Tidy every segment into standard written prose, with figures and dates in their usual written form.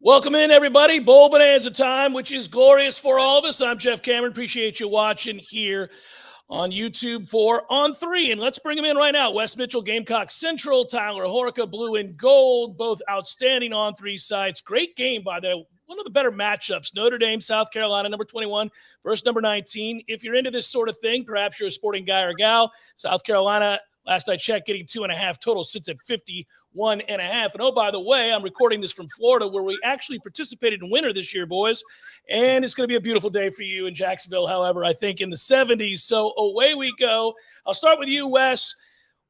Welcome in, everybody. Bowl Bonanza time, which is glorious for all of us. I'm Jeff Cameron. Appreciate you watching here on YouTube for On 3. And let's bring them in right now. Wes Mitchell, Gamecock Central, Tyler Horka, Blue and Gold, both outstanding On 3 sites. Great game, by the way. One of the better matchups. Notre Dame, South Carolina, number 21 versus number 19. If you're into this sort of thing, perhaps you're a sporting guy or gal. South Carolina, last I checked, getting 2.5 total, sits at 51.5. And oh, by the way, I'm recording this from Florida, where we actually participated in winter this year, boys. And it's going to be a beautiful day for you in Jacksonville, however, I think in the 70s. So away we go. I'll start with you, Wes.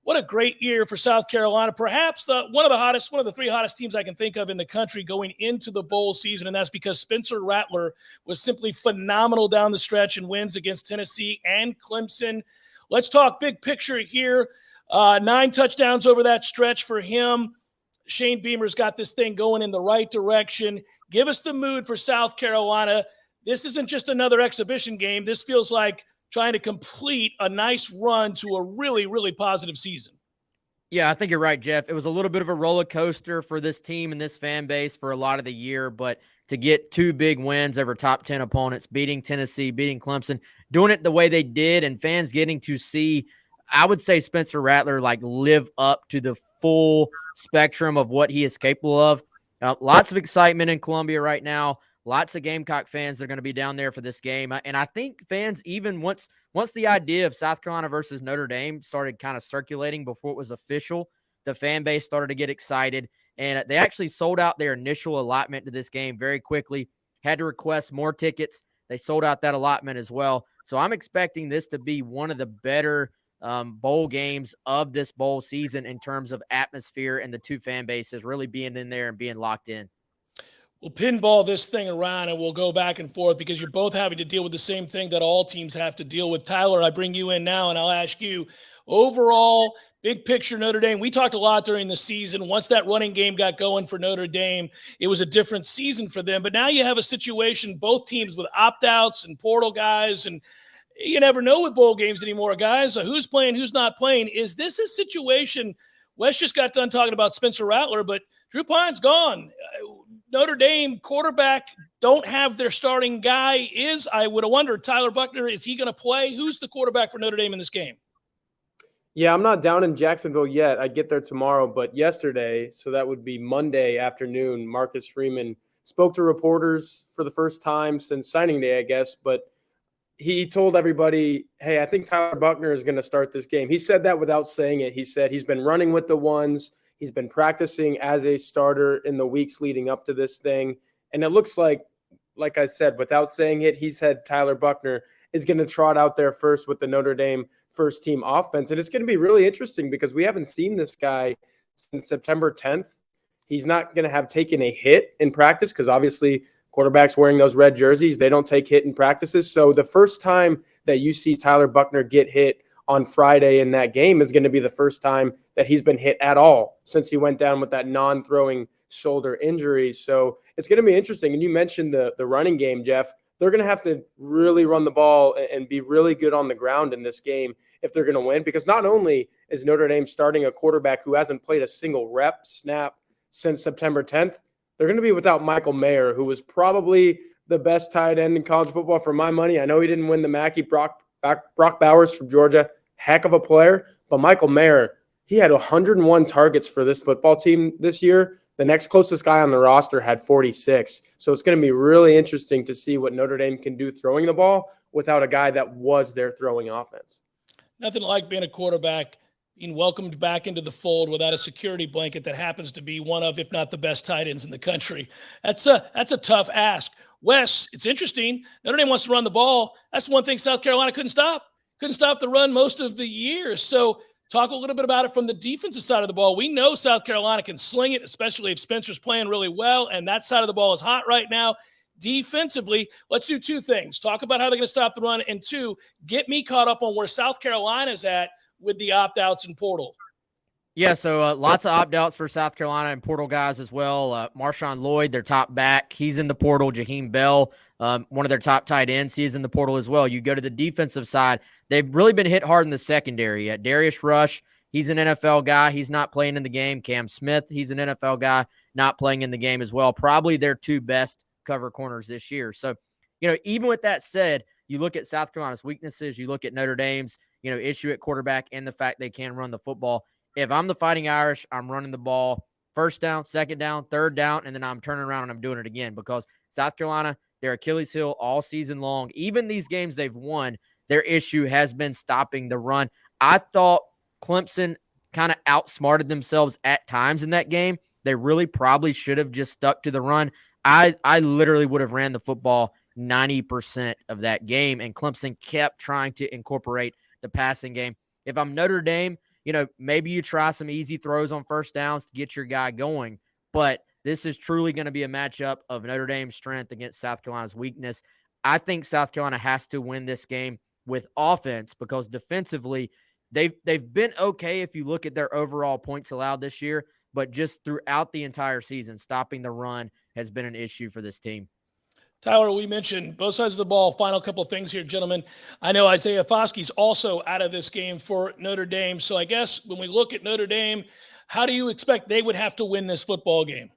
What a great year for South Carolina. Perhaps one of the three hottest teams I can think of in the country going into the bowl season, and that's because Spencer Rattler was simply phenomenal down the stretch in wins against Tennessee and Clemson. Let's talk big picture here. 9 touchdowns over that stretch for him. Shane Beamer's got this thing going in the right direction. Give us the mood for South Carolina. This isn't just another exhibition game. This feels like trying to complete a nice run to a really, really positive season. Yeah, I think you're right, Jeff. It was a little bit of a roller coaster for this team and this fan base for a lot of the year, but to get 2 big wins over top 10 opponents, beating Tennessee, beating Clemson, doing it the way they did, and fans getting to see, I would say, Spencer Rattler live up to the full spectrum of what he is capable of. Lots of excitement in Columbia right now. Lots of Gamecock fans that are going to be down there for this game. And I think fans, even once the idea of South Carolina versus Notre Dame started kind of circulating before it was official, the fan base started to get excited. And they actually sold out their initial allotment to this game very quickly, had to request more tickets. They sold out that allotment as well. So I'm expecting this to be one of the better bowl games of this bowl season in terms of atmosphere and the two fan bases really being in there and being locked in. We'll pinball this thing around and we'll go back and forth because you're both having to deal with the same thing that all teams have to deal with. Tyler, I bring you in now and I'll ask you, overall, big picture Notre Dame. We talked a lot during the season. Once that running game got going for Notre Dame, it was a different season for them. But now you have a situation, both teams with opt-outs and portal guys, and you never know with bowl games anymore, guys. Who's playing, who's not playing. Is this a situation? Wes just got done talking about Spencer Rattler, but Drew Pyne's gone. Notre Dame quarterback don't have their starting guy. I would have wondered, Tyler Buchner, is he going to play? Who's the quarterback for Notre Dame in this game? Yeah, I'm not down in Jacksonville yet. I get there tomorrow, but yesterday, so that would be Monday afternoon, Marcus Freeman spoke to reporters for the first time since signing day, I guess, but he told everybody, hey, I think Tyler Buchner is going to start this game. He said that without saying it. He said he's been running with the ones. He's been practicing as a starter in the weeks leading up to this thing. And it looks like I said, without saying it, he said Tyler Buchner is going to trot out there first with the Notre Dame first team offense. And it's going to be really interesting because we haven't seen this guy since September 10th. He's not going to have taken a hit in practice because obviously quarterbacks wearing those red jerseys, they don't take hit in practices. So the first time that you see Tyler Buchner get hit on Friday in that game is going to be the first time that he's been hit at all since he went down with that non-throwing shoulder injury. So it's going to be interesting. And you mentioned the running game, Jeff. They're going to have to really run the ball and be really good on the ground in this game if they're going to win, because not only is Notre Dame starting a quarterback who hasn't played a single snap since September 10th, they're going to be without Michael Mayer, who was probably the best tight end in college football for my money. I know he didn't win the Mackey. Brock Bowers from Georgia, heck of a player. But Michael Mayer, he had 101 targets for this football team this year. The next closest guy on the roster had 46. So it's going to be really interesting to see what Notre Dame can do throwing the ball without a guy that was their throwing offense. Nothing like being a quarterback, being welcomed back into the fold without a security blanket that happens to be one of, if not the best tight ends in the country. That's a tough ask. Wes, it's interesting. Notre Dame wants to run the ball. That's the one thing South Carolina couldn't stop. Couldn't stop the run most of the year. So talk a little bit about it from the defensive side of the ball. We know South Carolina can sling it, especially if Spencer's playing really well, and that side of the ball is hot right now. Defensively, let's do 2 things. Talk about how they're going to stop the run, and 2, get me caught up on where South Carolina's at with the opt-outs and portal. Yeah, so lots of opt-outs for South Carolina and portal guys as well. Marshawn Lloyd, their top back, he's in the portal. Jaheim Bell, one of their top tight ends, he's in the portal as well. You go to the defensive side, they've really been hit hard in the secondary. Darius Rush, he's an NFL guy. He's not playing in the game. Cam Smith, he's an NFL guy, not playing in the game as well. Probably their two best cover corners this year. So, even with that said, you look at South Carolina's weaknesses, you look at Notre Dame's, issue at quarterback and the fact they can run the football. If I'm the Fighting Irish, I'm running the ball first down, second down, third down, and then I'm turning around and I'm doing it again, because South Carolina, their Achilles heel all season long, even these games they've won, their issue has been stopping the run. I thought Clemson kind of outsmarted themselves at times in that game. They really probably should have just stuck to the run. I literally would have ran the football 90% of that game, and Clemson kept trying to incorporate the passing game. If I'm Notre Dame, maybe you try some easy throws on first downs to get your guy going, but this is truly going to be a matchup of Notre Dame's strength against South Carolina's weakness. I think South Carolina has to win this game with offense, because defensively, they've been okay if you look at their overall points allowed this year, but just throughout the entire season, stopping the run has been an issue for this team. Tyler, we mentioned both sides of the ball. Final couple of things here, gentlemen. I know Isaiah Foskey's also out of this game for Notre Dame. So I guess when we look at Notre Dame, how do you expect they would have to win this football game?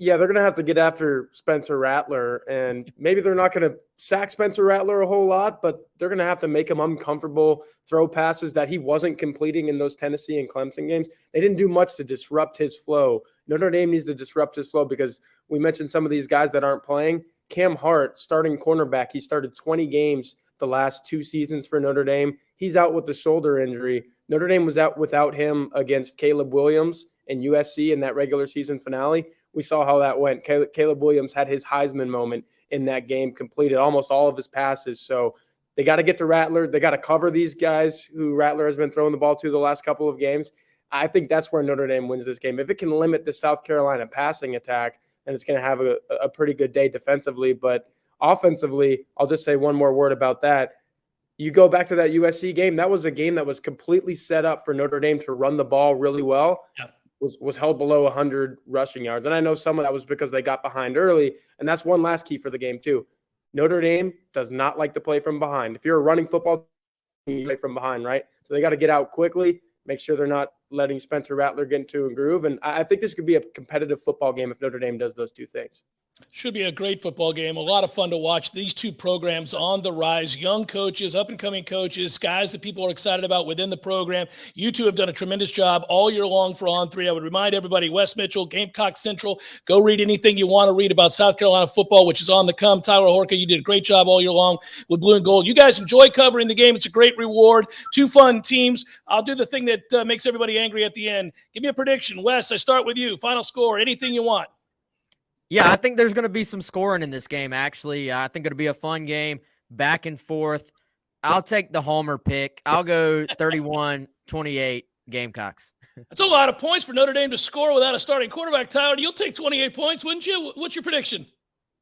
Yeah, they're going to have to get after Spencer Rattler, and maybe they're not going to sack Spencer Rattler a whole lot, but they're going to have to make him uncomfortable, throw passes that he wasn't completing in those Tennessee and Clemson games. They didn't do much to disrupt his flow. Notre Dame needs to disrupt his flow, because we mentioned some of these guys that aren't playing. Cam Hart, starting cornerback, he started 20 games the last 2 seasons for Notre Dame. He's out with the shoulder injury. Notre Dame was out without him against Caleb Williams and USC in that regular season finale. We saw how that went. Caleb Williams had his Heisman moment in that game, completed almost all of his passes. So they got to get to Rattler. They got to cover these guys who Rattler has been throwing the ball to the last couple of games. I think that's where Notre Dame wins this game. If it can limit the South Carolina passing attack, then it's going to have a pretty good day defensively. But offensively, I'll just say one more word about that. You go back to that USC game, that was a game that was completely set up for Notre Dame to run the ball really well. Yeah. Was held below 100 rushing yards. And I know some of that was because they got behind early, and that's one last key for the game too. Notre Dame does not like to play from behind. If you're a running football team, you play from behind, right? So they got to get out quickly, make sure they're not letting Spencer Rattler get into a groove. And I think this could be a competitive football game if Notre Dame does those two things. Should be a great football game. A lot of fun to watch. These two programs on the rise, young coaches, up-and-coming coaches, guys that people are excited about within the program. You two have done a tremendous job all year long for On 3. I would remind everybody, Wes Mitchell, Gamecock Central, go read anything you want to read about South Carolina football, which is on the come. Tyler Horka, you did a great job all year long with Blue and Gold. You guys enjoy covering the game. It's a great reward. Two fun teams. I'll do the thing that makes everybody angry at the end. Give me a prediction. Wes, I start with you. Final score, anything you want. Yeah, I think there's going to be some scoring in this game, actually. I think it'll be a fun game, back and forth. I'll take the homer pick. I'll go 31-28 Gamecocks. That's a lot of points for Notre Dame to score without a starting quarterback. Tyler, you'll take 28 points, wouldn't you? What's your prediction?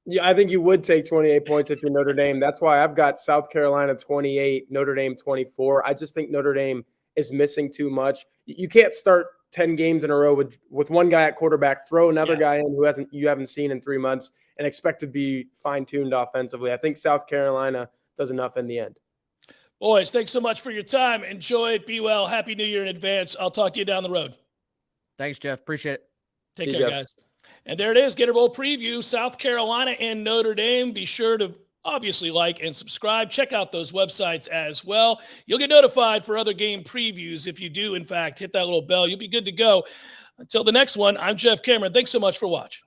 Yeah, I think you would take 28 points if you're Notre Dame. That's why I've got South Carolina 28, Notre Dame 24. I just think Notre Dame is missing too much. You can't start 10 games in a row with one guy at quarterback, throw another guy in who you haven't seen in 3 months, and expect to be fine-tuned offensively. I think South Carolina does enough in the end. Boys, thanks so much for your time. Enjoy it. Be well. Happy New Year in advance. I'll talk to you down the road. Thanks, Jeff. Appreciate it. Take care, guys. And there it is, Gator Bowl preview, South Carolina and Notre Dame. Be sure to obviously like and subscribe. Check out those websites as well. You'll get notified for other game previews if you do, in fact, hit that little bell. You'll be good to go. Until the next one, I'm Jeff Cameron. Thanks so much for watching.